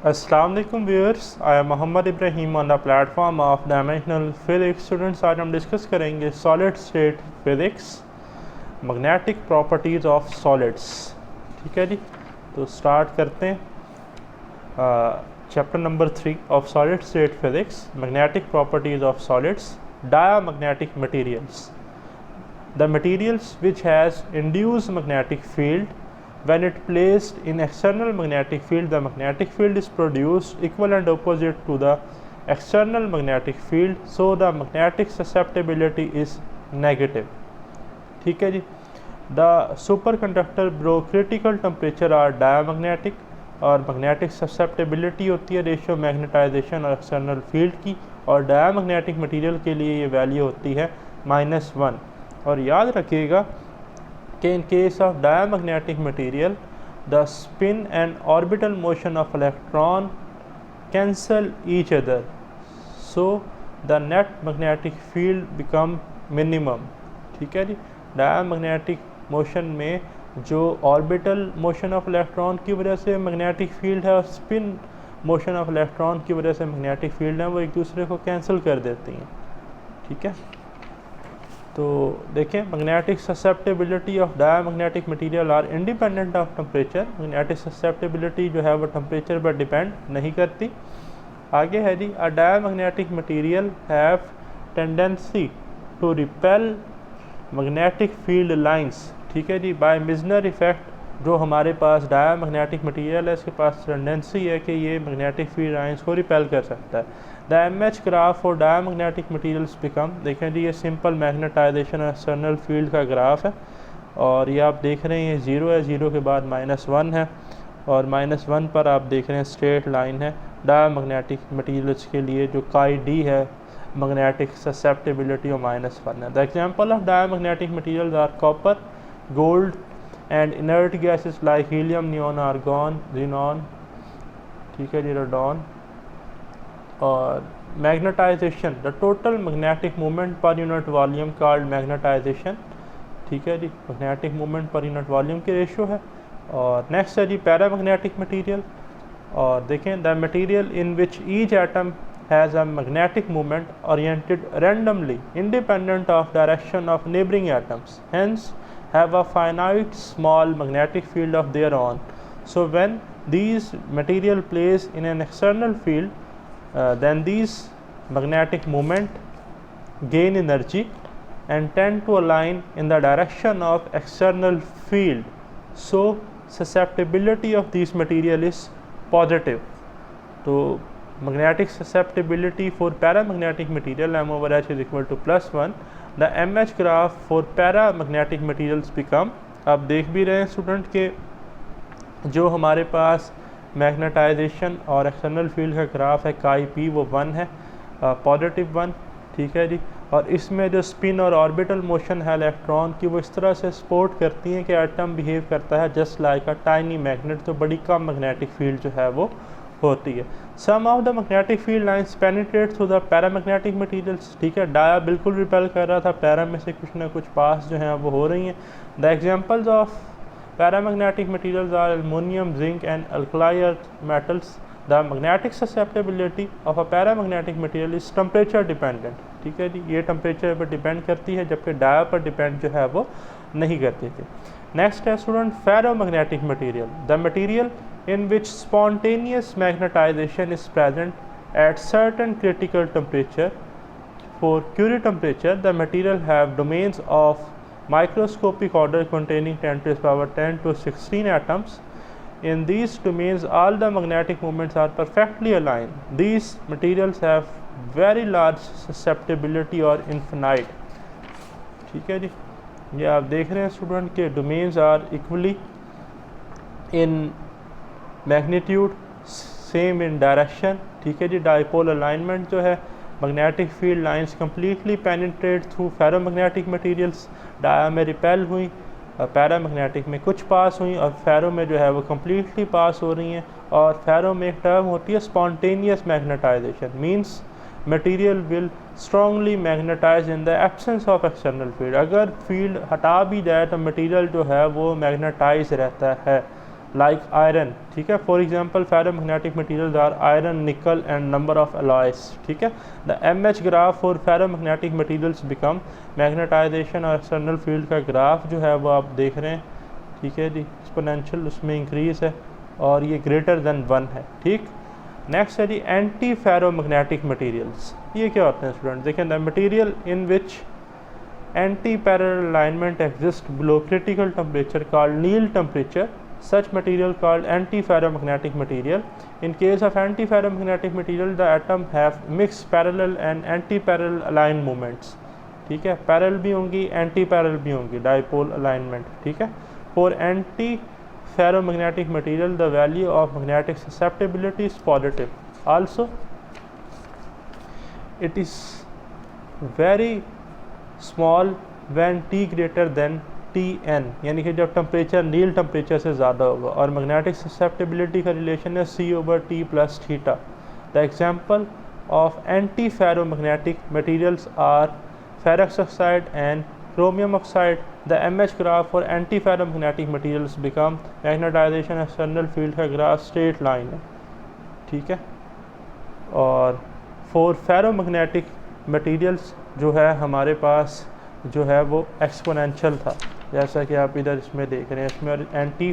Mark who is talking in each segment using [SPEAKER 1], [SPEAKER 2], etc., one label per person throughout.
[SPEAKER 1] अस्सलाम वालेकुम viewers, I am Mohammed Ibrahim on the platform of dimensional physics. Students, आज हम डिस्कस करेंगे solid state physics, magnetic properties of solids. ठीक है जी, तो स्टार्ट करते हैं। Chapter number 3 of solid state physics, magnetic properties of solids, diamagnetic materials. The materials which has induced magnetic field, when it placed in external magnetic field, the magnetic field is produced equal and opposite to the external magnetic field, so the magnetic susceptibility is negative. ठीक है जी। The superconductor below critical temperature are diamagnetic, और magnetic susceptibility होती है ratio magnetisation और external field की, और diamagnetic material के लिए ये वैल्यू होती है -1। और याद रखिएगा कि in case of diamagnetic material, the spin and orbital motion of electron cancel each other, so the net magnetic field become minimum। ठीक है जी। डायमैग्नेटिक मोशन में जो ऑर्बिटल मोशन ऑफ इलेक्ट्रॉन की वजह से मैग्नेटिक फील्ड है और स्पिन मोशन ऑफ इलेक्ट्रॉन की वजह से मैग्नेटिक फील्ड है, वो एक दूसरे को कैंसिल कर देती हैं। ठीक है, तो देखें, magnetic susceptibility of diamagnetic material are independent of temperature. Magnetic susceptibility जो है वो टेम्परेचर पर डिपेंड नहीं करती। आगे है जी, a diamagnetic material have tendency to repel magnetic field lines. ठीक है जी, बाय मिजनर इफेक्ट जो हमारे पास डायमैग्नेटिक मटेरियल है, इसके पास टेंडेंसी है कि ये मैग्नेटिक फील्ड लाइंस को रिपेल कर सकता है। The MH graph for diamagnetic materials become, देखें जी, ये सिंपल मैग्नेटाइजेशन और एक्सटर्नल फील्ड का ग्राफ है, और ये आप देख रहे हैं ये 0 है, 0 के बाद -1 है, और -1 पर आप देख रहे हैं स्ट्रेट लाइन है डायमैग्नेटिक मटेरियल्स के लिए, जो काई डी है मैग्नेटिक ससेप्टेबिलिटी और -1 है। The example of diamagnetic materials are copper, gold and inert gases like helium, neon, argon, xenon. ठीक है जी, रेडॉन। और magnetization, the total magnetic movement per unit volume called magnetization. ठीक है जी, magnetic movement per unit volume की ratio है। और नेक्स्ट है जी पैरामैग्नेटिक मटेरियल, और देखें, the material in which each atom has a magnetic movement oriented randomly independent of direction of neighbouring atoms, hence have a finite small magnetic field of their own. So when these material place in an external field, then these magnetic moment gain energy and tend to align in the direction of external field. So susceptibility of these material is positive. So magnetic susceptibility for paramagnetic material m over h is equal to +1. The MH graph for paramagnetic materials become, आप देख भी रहे हैं student के जो हमारे पास magnetisation और external field का ग्राफ है काई पी, वो 1 है, +1। ठीक है जी, और इसमें जो स्पिन और ऑर्बिटल मोशन है इलेक्ट्रॉन की, वो इस तरह से सपोर्ट करती हैं कि एटम बिहेव करता है just like a tiny magnet, तो बड़ी कम मैग्नेटिक फील्ड जो है वो होती है। Some of the magnetic field lines penetrate through the paramagnetic materials. ठीक है, डाया बिल्कुल रिपेल कर रहा था, पैरा में से कुछ ना कुछ पास जो हैं वो हो रही हैं। The examples of paramagnetic materials are aluminium, zinc and alkali earth metals. The magnetic susceptibility of a paramagnetic material is temperature dependent. ठीक है जी, ये टेम्परेचर पर डिपेंड करती है, जबकि डाया पर डिपेंड जो है वो नहीं करती थी। नेक्स्ट है student ferromagnetic material, the material in which spontaneous magnetization is present at certain critical temperature. For Curie temperature, the material have domains of microscopic order containing 10 to the power 10 to 16 atoms. In these domains, all the magnetic moments are perfectly aligned. These materials have very large susceptibility or infinite. ठीक है जी, ये आप देख रहे हैं student के domains are equally in magnitude, same in direction. ठीक है जी, डाइपोल अलाइनमेंट जो है, magnetic field lines completely penetrate through ferromagnetic materials, dia में रिपेल हुई, पैरामैग्नेटिक में कुछ पास हुई, और फेरो में जो है वो कम्प्लीटली पास हो रही हैं। और फेरो में एक टर्म होती है spontaneous magnetisation, means material will strongly magnetise in the absence of external field. अगर फील्ड हटा भी जाए तो मटेरियल जो है वो मैग्नेटाइज रहता है। like iron, ठीक है. For example, ferromagnetic materials are iron, nickel and number of alloys, ठीक है. The MH graph for ferromagnetic materials become magnetization और external field का ग्राफ जो है वो आप देख रहे हैं, ठीक है जी, एक्सपोनेंशियल उसमें इंक्रीज है और ये ग्रेटर देन 1 है, ठीक. नेक्स्ट है जी एंटी फेरोमैग्नेटिक मटीरियल्स. ये क्या होते हैं स्टूडेंट? देखें, the material in which anti parallel alignment exist below critical temperature called Neel temperature. Such material called anti-ferromagnetic material. In case of anti-ferromagnetic material, the atom have mixed parallel and anti-parallel aligned moments. ठीक है, parallel भी होंगी, anti parallel भी होंगी, dipole alignment, ठीक है. For anti ferromagnetic material, the value of magnetic susceptibility is positive. Also, it is very small when T greater than Tn, यानी कि जब टेम्परेचर नील टेम्परेचर से ज़्यादा होगा. और मैग्नेटिक ससेप्टिबिलिटी का रिलेशन है C/T + theta. The example of anti ferromagnetic materials are ferrous oxide and chromium oxide. The MH graph for anti-ferromagnetic materials become magnetization external field का ग्राफ स्ट्रेट लाइन है, ठीक है. और for ferromagnetic materials जो है हमारे पास जो है वो एक्सपोनेंशियल था, जैसा कि आप इधर इसमें देख रहे हैं. इसमें और एंटी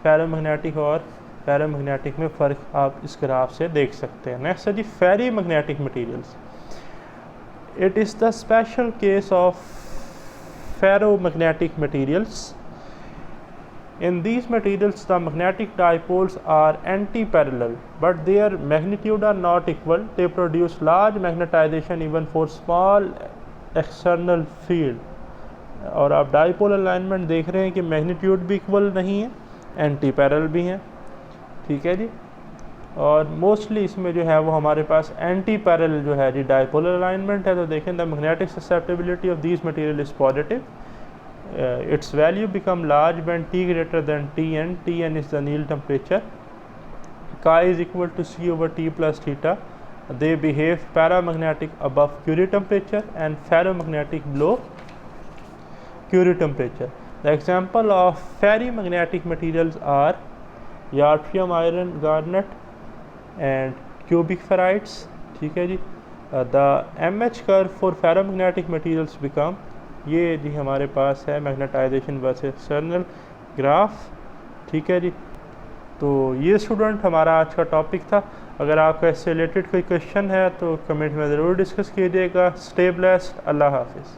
[SPEAKER 1] फेरोमैग्नेटिक और फेरोमैग्नेटिक में फ़र्क आप इस ग्राफ से देख सकते हैं. नेक्स्ट है जी ferromagnetic materials. It is the special case of ferromagnetic materials. In these materials, the magnetic dipoles are anti-parallel, but their magnitude are not equal. They produce large magnetization even for small external field. और आप dipole alignment देख रहे हैं कि magnitude भी equal नहीं है, anti parallel भी हैं, ठीक है जी. और मोस्टली इसमें जो है वो हमारे पास एंटी पैरेलल जो है जी डाइपोलर अलाइनमेंट है. तो देखें, the magnetic susceptibility of these material is positive. It's value become large when T greater than Tn. Tn is the Neel temperature. Chi is equal to C/T + theta. They behave paramagnetic above Curie temperature and ferromagnetic below Curie temperature. The example of ferrimagnetic materials are yttrium, iron, garnet and cubic ferrites, ठीक है जी. The MH curve for ferromagnetic materials become, ये जी हमारे पास है magnetisation versus external graph, ठीक है जी. तो ये स्टूडेंट हमारा आज का टॉपिक था. अगर आपका इससे रिलेटेड कोई क्वेश्चन है तो कमेंट में ज़रूर डिस्कस कीजिएगा. Stay blessed. अल्लाह हाफिज़.